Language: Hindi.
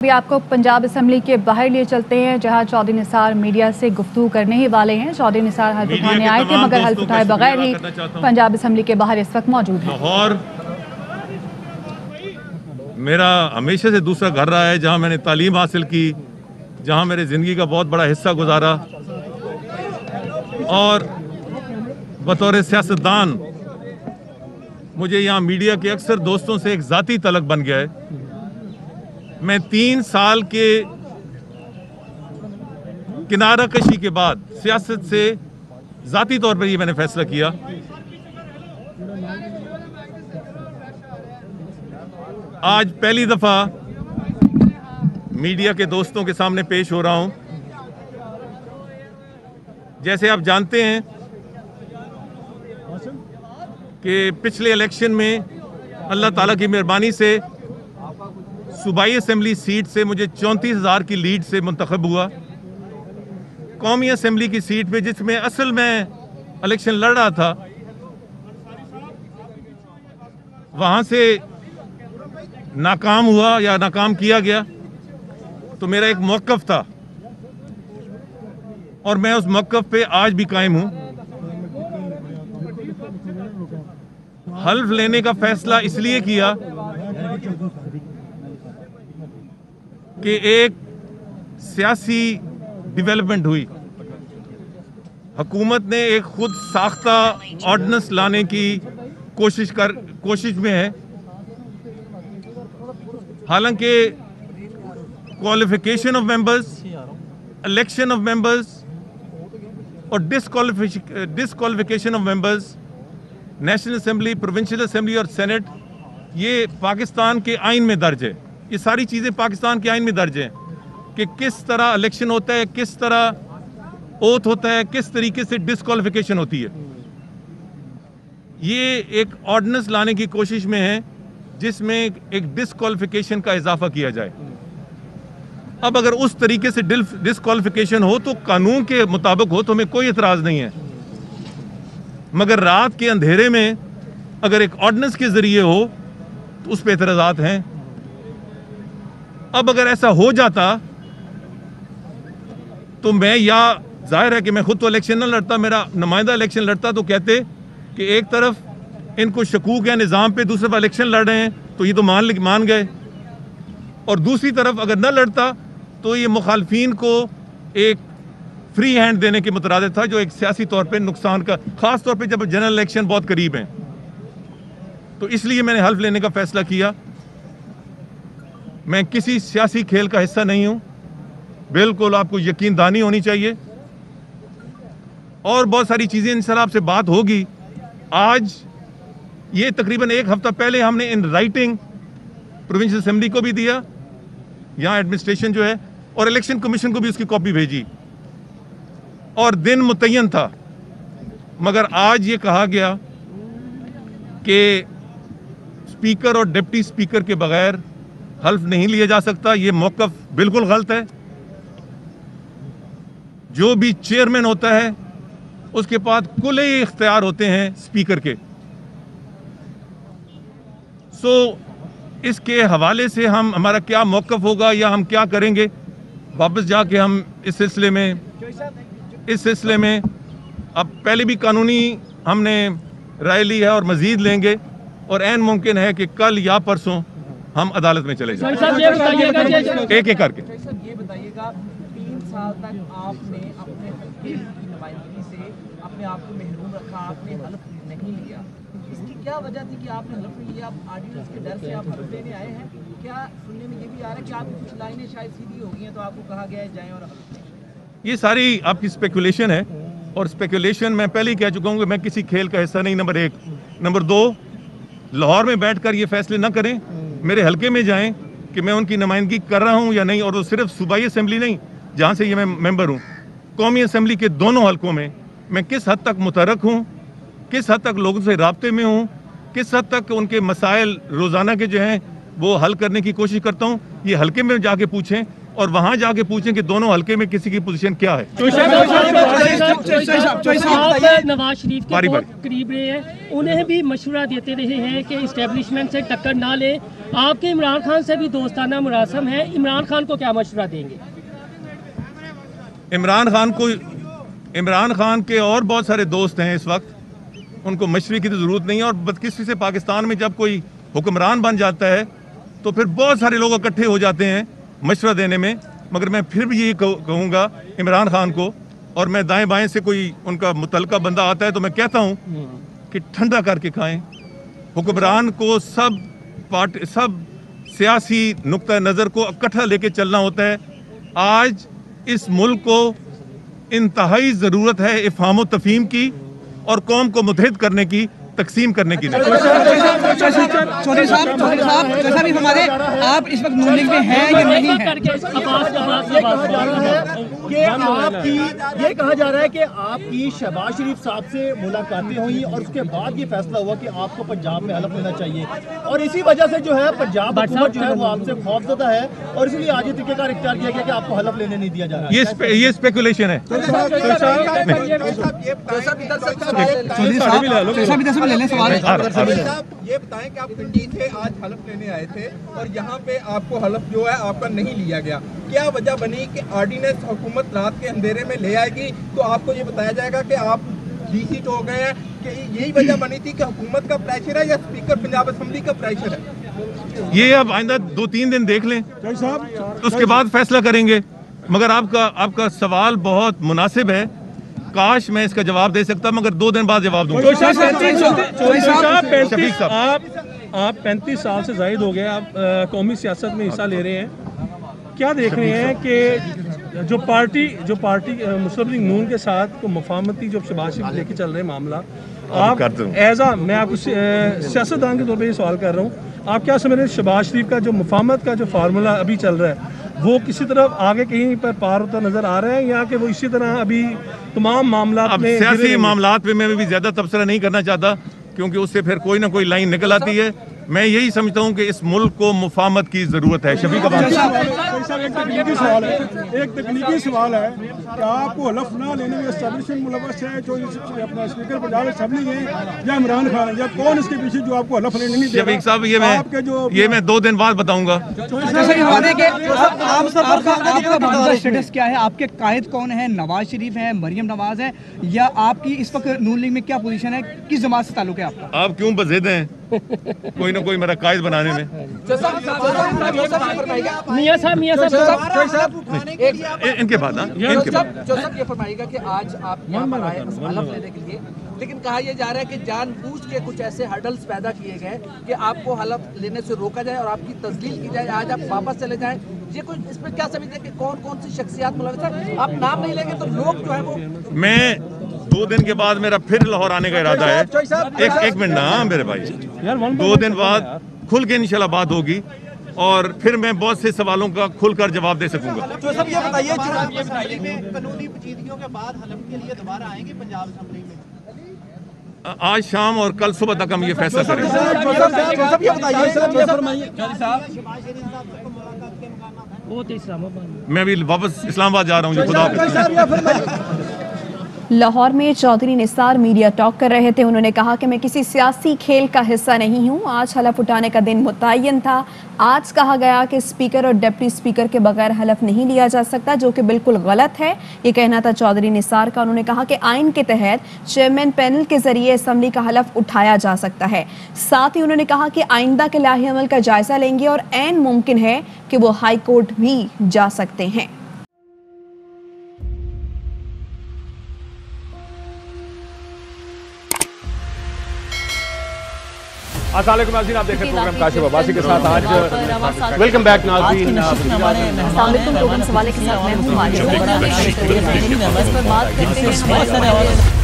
भी आपको पंजाब असम्बली के बाहर लिए चलते हैं, जहां चौधरी निसार मीडिया से गुफ्तगू करने ही वाले हैं। चौधरी निसार हल्फ उठाने आए थे, मगर हल्फ उठाए बगैर ही पंजाब असम्बली के बाहर इस वक्त मौजूद हैं। लाहौर मेरा हमेशा से दूसरा घर रहा है, जहां मैंने तालीम हासिल की, जहां मेरे ज़िंदगी का बहुत बड़ा हिस्सा गुजारा, और बतौर सियासतदान मुझे यहाँ मीडिया के अक्सर दोस्तों से एक ज़ाती तलक बन गया है। मैं 3 साल के किनारा कशी के बाद सियासत से ज़ाती तौर पर ये मैंने फैसला किया, आज पहली दफ़ा मीडिया के दोस्तों के सामने पेश हो रहा हूं। जैसे आप जानते हैं कि पिछले इलेक्शन में अल्लाह ताला की मेहरबानी से सूबाई असेंबली सीट से मुझे 34,000 की लीड से मुंतखब हुआ। कौमी असेंबली की सीट पे, जिसमें असल में इलेक्शन लड़ रहा था, वहाँ से नाकाम हुआ या नाकाम किया गया। तो मेरा एक मौक़िफ़ था और मैं उस मौक़िफ़ पे आज भी कायम हूँ। हल्फ लेने का फैसला इसलिए किया कि एक सियासी डेवलपमेंट हुई। हुकूमत ने एक खुद साख्ता ऑर्डिनेंस लाने की कोशिश में है। हालांकि qualification of members, election of members और disqualification of members, national assembly, provincial assembly और सेनेट, ये पाकिस्तान के आइन में दर्ज है। ये सारी चीज़ें पाकिस्तान के आइन में दर्ज हैं कि किस तरह इलेक्शन होता है, किस तरह ओथ होता है, किस तरीके से डिसक्वालिफिकेशन होती है। ये एक ऑर्डिनेंस लाने की कोशिश में है जिसमें एक डिसक्वालिफिकेशन का इजाफा किया जाए। अब अगर उस तरीके से डिसक्वालिफिकेशन हो तो कानून के मुताबिक हो तो हमें कोई एतराज़ नहीं है, मगर रात के अंधेरे में अगर एक ऑर्डिनेंस के जरिए हो तो उस पर एतराज़ात हैं। अब अगर ऐसा हो जाता तो मैं, या जाहिर है कि मैं खुद तो इलेक्शन न लड़ता, मेरा नुमाइंदा इलेक्शन लड़ता, तो कहते कि एक तरफ इनको शकूक है निज़ाम पे, दूसरे पर इलेक्शन लड़ रहे हैं तो ये तो मान गए, और दूसरी तरफ अगर न लड़ता तो ये मुखालफीन को एक फ्री हैंड देने के मुतरादिफ था, जो एक सियासी तौर पे नुकसान का, ख़ास तौर पे जब जनरल इलेक्शन बहुत करीब हैं। तो इसलिए मैंने हल्फ लेने का फैसला किया। मैं किसी सियासी खेल का हिस्सा नहीं हूं, बिल्कुल आपको यकीनदानी होनी चाहिए, और बहुत सारी चीज़ें इंशाल्लाह आपसे बात होगी। आज ये तकरीबन 1 हफ्ता पहले हमने इन राइटिंग प्रोविंशियल असेंबली को भी दिया, यहाँ एडमिनिस्ट्रेशन जो है, और इलेक्शन कमीशन को भी उसकी कॉपी भेजी, और दिन मुतय्यन था, मगर आज ये कहा गया कि स्पीकर और डिप्टी स्पीकर के बगैर हल्फ नहीं लिया जा सकता। ये मौक़िफ़ बिल्कुल गलत है। जो भी चेयरमैन होता है उसके पास कुल ही इख्तियार होते हैं स्पीकर के। सो इसके हवाले से हमारा क्या मौक़िफ़ होगा या हम क्या करेंगे, वापस जाके हम इस सिलसिले में अब पहले भी कानूनी हमने राय ली है और मज़ीद लेंगे, और ऐन मुमकिन है कि कल या परसों हम अदालत में चले जाएं। एक एक करके। ये बताइएगा, 3 साल तक आपने अपने हल्के की नुमाइंदगी से अपने आप को महरूम रखा, आपने हल्फ नहीं लिया। इसकी क्या वजह थी कि आपने हल्फ नहीं लिया? आप ऑडियंस के डर से आप हल्फ लेने आए हैं? क्या सुनने में ये भी आ रहा है कि आपकी कुछ लाइनें शायद सीधी हो गई हैं तो आपको कहा गया है जाएं और हल्फ लें? ये सारी आपकी स्पेकुलेशन है, और स्पेकुलेशन मैं पहले ही कह चुका हूँ कि मैं किसी खेल का हिस्सा नहीं, नंबर 1। नंबर 2, लाहौर में बैठकर ये फैसले ना करें, मेरे हल्के में जाएं कि मैं उनकी नुमाइंदगी कर रहा हूँ या नहीं, और वो सिर्फ सूबाई असेंबली नहीं जहाँ से ये मैं मेंबर हूँ, कौमी असेंबली के दोनों हल्कों में मैं किस हद तक मुतरक हूँ, किस हद तक लोगों से राब्ते में हूँ, किस हद तक उनके मसाइल रोज़ाना के जो हैं वो हल करने की कोशिश करता हूँ। ये हल्के में जाके पूछें, और वहां जाके पूछें कि दोनों हल्के में किसी की पोजीशन क्या है। नवाज शरीफ के बहुत करीब रहे हैं, उन्हें भी मशवरा देते रहे हैं कि इस्टेब्लिशमेंट से टक्कर ना ले, आपके इमरान खान से भी दोस्ताना मुरासम है, इमरान खान को क्या मशवरा देंगे? इमरान खान के और बहुत सारे दोस्त हैं इस वक्त, उनको मशवरे की तो ज़रूरत नहीं है। और बदकिस्मती से पाकिस्तान में जब कोई हुक्मरान बन जाता है तो फिर बहुत सारे लोग इकट्ठे हो जाते हैं मशवरा देने में। मगर मैं फिर भी यही कहूँगा इमरान खान को, और मैं दाएं बाएं से कोई उनका मुतलका बंदा आता है तो मैं कहता हूँ कि ठंडा करके खाएं। हुक्मरान को सब सियासी नुक्ता नज़र को इकट्ठा लेके चलना होता है। आज इस मुल्क को इंतहाई ज़रूरत है इफ़हाम व तफ़हीम की और कौम को मुत्तहिद करने की, तकसीम करने की। चौधरी साहब हमारे, आप इस वक्त नून लीग में हैं या नहीं हैं? ये कहा जा रहा है कि आपकी शहबाज शरीफ साहब से मुलाकातें हुई और उसके बाद ये फैसला हुआ कि आपको पंजाब में हलफ लेना चाहिए, और इसी वजह से जो है पंजाब हुकूमत जो है वो आपसे खौफजदा है और इसलिए आज ये तरीकेकार इख्तियार किया गया कि आपको हलफ लेने नहीं दिया जा रहा है। ये स्पेकुलेशन है। ये बताएं कि आप पिंडी थे, आज हलफ लेने आए थे और यहाँ पे आपको हलफ जो है आपका नहीं लिया गया, क्या वजह बनी कि ऑर्डिनेंस हुकूमत रात के अंधेरे में ले आएगी तो आपको ये बताया जाएगा कि आप डीसीट हो गए हैं, कि यही वजह बनी थी कि हुकूमत का प्रेशर है या स्पीकर पंजाब असेंबली का प्रेशर है? ये अब आइंदा 2-3 दिन देख लें, उसके बाद फैसला करेंगे। मगर आपका सवाल बहुत मुनासिब है, काश मैं इसका जवाब दे सकता, मगर 2 दिन बाद जवाब दूंगा। आप 35 साल से जायद हो गए, आप कौमी सियासत में हिस्सा ले रहे हैं, क्या देख रहे हैं कि जो पार्टी मुस्लिम लीग नून के साथ को मुफाहमती जो शहबाज शरीफ लेके चल रहे हैं मामला, आप मैं आपको सियासतदान के तौर पर ये सवाल कर रहा हूँ, आप क्या समझ रहे हैं शहबाज शरीफ का जो मुफाहमत का जो फार्मूला अभी चल रहा है वो किसी तरफ आगे कहीं पर पार होता नजर आ रहा है, या कि वो इसी तरह अभी तमाम मामला अब सियासी मामलात पे मैं भी ज्यादा तबसरा नहीं करना चाहता, क्योंकि उससे फिर कोई ना कोई लाइन निकल आती है। मैं यही समझता हूँ कि इस मुल्क को मुफाहमत की जरूरत है। शफीक एक तकनीकी सवाल है कि आपको हलफ ना लेने में एस्टेब्लिशमेंट मुलव्वस है, जो अपना स्पीकर पंजाब असेंबली है या इमरान खान है, या कौन इसके पीछे जो आपको हलफ लेने नहीं दे रहा? शफीक साहब ये मैं 2 दिन बाद बताऊंगा। स्टेटस क्या है, आपके कायद कौन है? नवाज शरीफ है, मरियम नवाज है, या आपकी इस वक्त नून लीग में क्या पोजीशन है, किस जमात से ताल्लुक है आपका? आप क्यों बज़िद हैं कोई ना कोई मेरा कायद बनाने में? मियां साहब इनके बाद ये फरमाइएगा कि आज आप यहाँ आए हलफ लेने के लिए, लेकिन कहा यह जा रहा है कि जानबूझ के कुछ ऐसे हर्डल्स पैदा किए गए कि आपको हलफ लेने से रोका जाए और आपकी तस्लील की जाए, आज आप वापस चले जाएं। ये कुछ इसमें क्या समझते हैं कि कौन कौन सी शख्सियात मुलव्वस है? आप नाम नहीं लेंगे तो लोग जो है वो, मैं 2 दिन के बाद मेरा फिर लाहौर आने का इरादा है। एक मिनट ना मेरे भाई, 2 दिन बाद खुल के इंशाल्लाह बात होगी और फिर मैं बहुत से सवालों का खुलकर जवाब दे सकूंगा। तो सब ये बताइए कानूनी पेचीदगियों के बाद हलफ के लिए दोबारा आएंगे पंजाब असेंबली में? आज शाम और कल सुबह तक हम ये फैसला करेंगे। मैं भी वापस इस्लामाबाद जा रहा हूँ। खुदा लाहौर में चौधरी निसार मीडिया टॉक कर रहे थे। उन्होंने कहा कि मैं किसी सियासी खेल का हिस्सा नहीं हूं। आज हलफ उठाने का दिन मुतय्यन था। आज कहा गया कि स्पीकर और डिप्टी स्पीकर के बगैर हलफ नहीं लिया जा सकता, जो कि बिल्कुल गलत है। ये कहना था चौधरी निसार का। उन्होंने कहा कि आइन के तहत चेयरमैन पैनल के जरिए असम्बली का हलफ उठाया जा सकता है। साथ ही उन्होंने कहा कि आइंदा के लाही अमल का जायजा लेंगे और ऐन मुमकिन है कि वो हाई कोर्ट भी जा सकते हैं। अस्सलाम वालेकुम नाज़रीन, आप देख रहे हैं प्रोग्राम काशिफ अब्बासी के साथ। आज वेलकम बैक नाज़रीन। सवाल के साथ मैं हूं